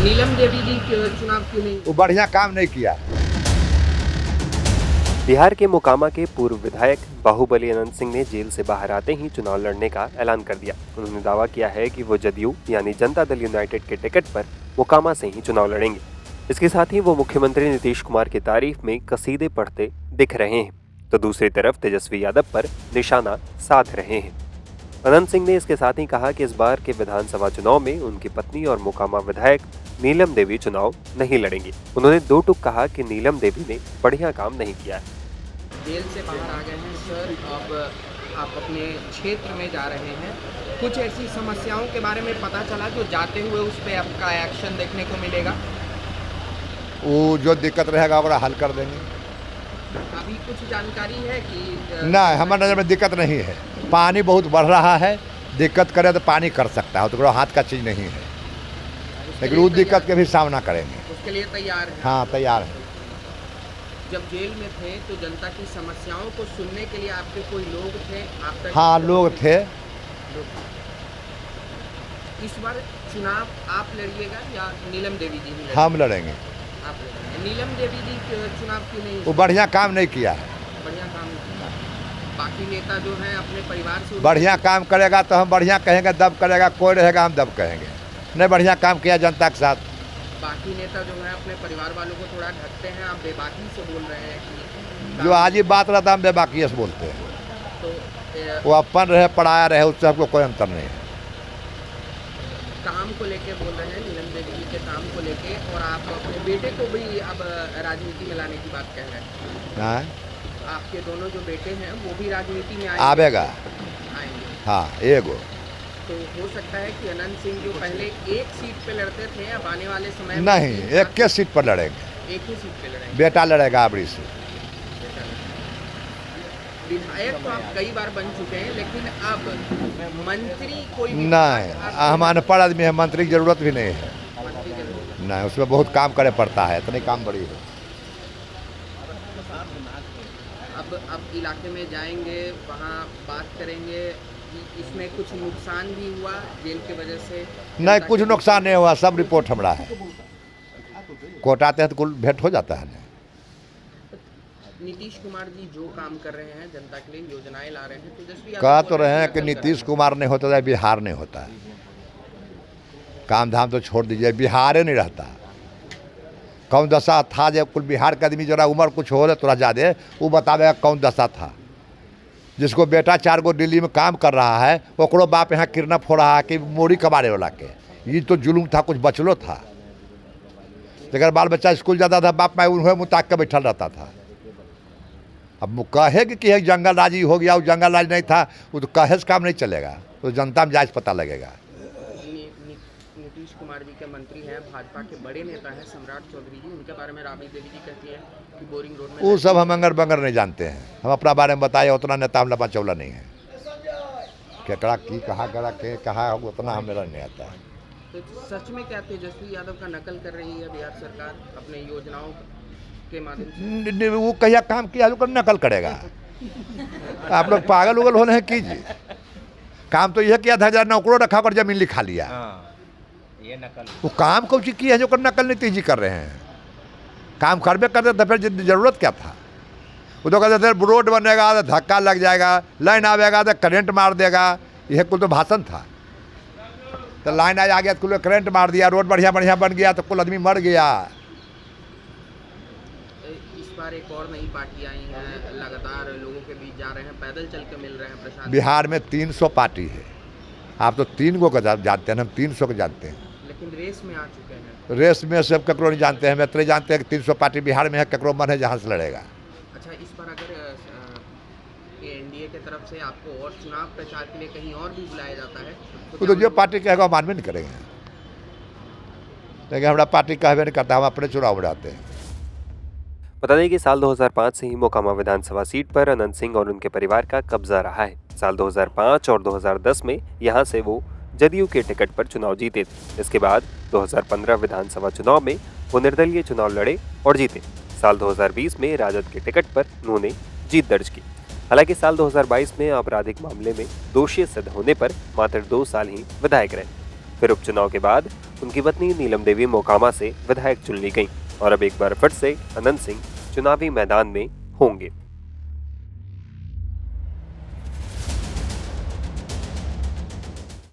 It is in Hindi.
नीलम देवी जी चुनाव क्यों नहीं? वो बढ़िया काम नहीं किया। बिहार के मोकामा के पूर्व विधायक बाहुबली अनंत सिंह ने जेल से बाहर आते ही चुनाव लड़ने का ऐलान कर दिया। उन्होंने दावा किया है कि वो जदयू यानी जनता दल यूनाइटेड के टिकट पर मोकामा से ही चुनाव लड़ेंगे। इसके साथ ही वो मुख्यमंत्री नीतीश कुमार की तारीफ में कसीदे पढ़ते दिख रहे हैं, तो दूसरी तरफ तेजस्वी यादव पर निशाना साध रहे हैं। अनंत सिंह ने इसके साथ ही कहा कि इस बार के विधानसभा चुनाव में उनकी पत्नी और मोकामा विधायक नीलम देवी चुनाव नहीं लड़ेंगे। उन्होंने दो टूक कहा कि नीलम देवी ने बढ़िया काम नहीं किया है। जेल से बाहर आ गए हैं सर, अब आप अपने क्षेत्र में जा रहे हैं। कुछ ऐसी समस्याओं के बारे में पता चला जो जाते हुए उस पर आपका एक्शन देखने को मिलेगा? वो जो दिक्कत रहेगा वो हल कर देंगे। अभी कुछ जानकारी है कि ना, हमारे नज़र में दिक्कत नहीं है। पानी बहुत बढ़ रहा है, दिक्कत करे तो पानी कर सकता है, तो हाथ का चीज़ नहीं है, लेकिन उस दिक्कत के भी सामना करेंगे। उसके लिए तैयार है? हाँ, तैयार है। जब जेल में थे तो जनता की समस्याओं को सुनने के लिए आपके कोई लोग थे? आप तक हाँ, लोग थे। इस बार चुनाव आप लड़िएगा या नीलम देवी जी ही? हम लड़ेंगे। आप लड़ेंगे। नीलम देवी जी चुनाव क्यों नहीं? वो बढ़िया काम नहीं किया है। बढ़िया काम नहीं किया। बाकी नेता जो हैं अपने परिवार से बढ़िया काम करेगा तो हम बढ़िया कहेंगे, दब करेगा कोई रहेगा हम दब कहेंगे। नहीं, बढ़िया काम किया जनता के साथ। बाकी नेता जो है अपने परिवार वालों को थोड़ा ढकते हैं, आप बेबाकी से बोल रहे हैं कि जो आज ही बात रहता हम बेबाकी से बोलते हैं। तो वो अपन रहे पढ़ाया रहे, उससे हमको कोई अंतर नहीं है। काम को लेके बोल रहे हैं, नीलम देवी जी के काम को लेके, और आप अपने बेटे को भी अब राजनीति में लाने की बात कह रहे हैं। हाँ, आपके दोनों जो बेटे हैं वो भी राजनीति में आवेगा। आएंगे। हाँ, एगो तो हो सकता है कि अनंत सिंह जो पहले एक सीट पे लड़ते थे, अब आने वाले समय में नहीं, एक के सीट पर लड़ेंगे। एक ही सीट पे लड़ेंगे। बेटा लड़ेगा आबड़ी से। विधायक तो आप कई बार बन चुके हैं, लेकिन अब मंत्री कोई नहीं, हम अनपढ़ आदमी है, मंत्री की जरूरत भी नहीं है। मंत्री के लोग नहीं, उसमें बहुत काम करे पड़ता है, इतने काम बड़ी है। अब इलाके में जाएंगे, वहाँ बात करेंगे कि इसमें कुछ नुकसान भी हुआ जेल की वजह से? नहीं, कुछ नुकसान नहीं हुआ, सब रिपोर्ट हमारा है। कोर्ट आते हैं तो कुल भेंट हो जाता है। नीतीश कुमार जी जो काम कर रहे हैं जनता के लिए, योजनाएं ला रहे हैं, तेजस्वी कह तो रहे हैं कि नीतीश कुमार नहीं होता है, बिहार नहीं होता है। काम धाम तो छोड़ दीजिए, बिहार ही नहीं रहता। कौन दशा था जब कुल बिहार का आदमी जरा उम्र कुछ हो रहा थोड़ा ज़्यादा, वो बतावेगा कौन दशा था। जिसको बेटा 4 गो दिल्ली में काम कर रहा है, ओकरो बाप यहाँ किडनैप हो रहा है कि मोरी कबाड़े वाला के। ये तो जुलूम था, कुछ बचलो था। अगर बाल बच्चा स्कूल जाता था, बाप माँ उन्हें मुताक के बैठल रहता था। अब कहे कि जंगल राज हो गया, वो जंगल राज नहीं था, वो तो कहे से काम नहीं चलेगा, तो जनता में जायज पता लगेगा। नीतीश कुमार जी के मंत्री हैं, भाजपा के बड़े नेता हैं सम्राट चौधरी जी, उनके बारे में राबड़ी देवी जी कहती है कि बोरिंग रोड में वो सब हम अंगर बंगर नहीं जानते हैं। हम अपना बारे में बताए, उतना नेता हम लपा चौला नहीं है। केकड़ा की कहा करा के कहा उतना हमें नहीं आता है। तो सच में क्या तेजस्वी यादव का नकल कर रही है बिहार सरकार अपने योजनाओं के माध्यम से? वो कहिया काम किया जो नकल करेगा। आप लोग पागल उगल होने हैं कीजिए। काम तो यह किया था, जरा नौकरों रखा कर जमीन लिखा लिया। ये नकल। वो काम कौन सी की है जो कर नकल नीतीश जी कर रहे हैं? काम करबे करते तो फिर जरूरत क्या था? वो तो कहते थे रोड बनेगा तो धक्का लग जाएगा, लाइन आवेगा तो करंट मार देगा, यह कुल तो भाषण था। तो लाइन आ गया तो कुल करंट मार दिया, रोड बढ़िया बढ़िया बन गया तो कुल आदमी मर गया। इस बार एक और नई पार्टी आई है, लगातार लोगों के बीच जा रहे हैं, पैदल चल के मिल रहे हैं प्रशासन। बिहार में 300 पार्टी है। आप तो 3 गो को जानते हैं, हम 300 को जानते हैं। लेकिन रेस में आ चुके हैं। रेस में सब ककरो नहीं जानते हैं, हम इतने जानते हैं कि 300 पार्टी बिहार में है, ककरो मन है जहाँ से लड़ेगा। अच्छा, इस बार अगर एनडीए की तरफ से आपको और चुनाव प्रचार के लिए कहीं और भी बुलाया जाता है वो तो जो पार्टी कहेगा मानवे नहीं करेंगे, लेकिन हमारा पार्टी कहवे नहीं करता, हम अपने चुनाव लड़ाते हैं। बता दें कि साल 2005 से ही मोकामा विधानसभा सीट पर अनंत सिंह और उनके परिवार का कब्जा रहा है। साल 2005 और 2010 में यहां से वो जदयू के टिकट पर चुनाव जीते थे। इसके बाद 2015 विधानसभा चुनाव में वो निर्दलीय चुनाव लड़े और जीते। साल 2020 में राजद के टिकट पर उन्होंने जीत दर्ज की। हालांकि साल 2022 में आपराधिक मामले में दोषी सिद्ध होने पर मात्र 2 साल ही विधायक रहे। फिर उपचुनाव के बाद उनकी पत्नी नीलम देवी मोकामा से विधायक चुन ली गईं और अब एक बार फिर से अनंत सिंह चुनावी मैदान में होंगे।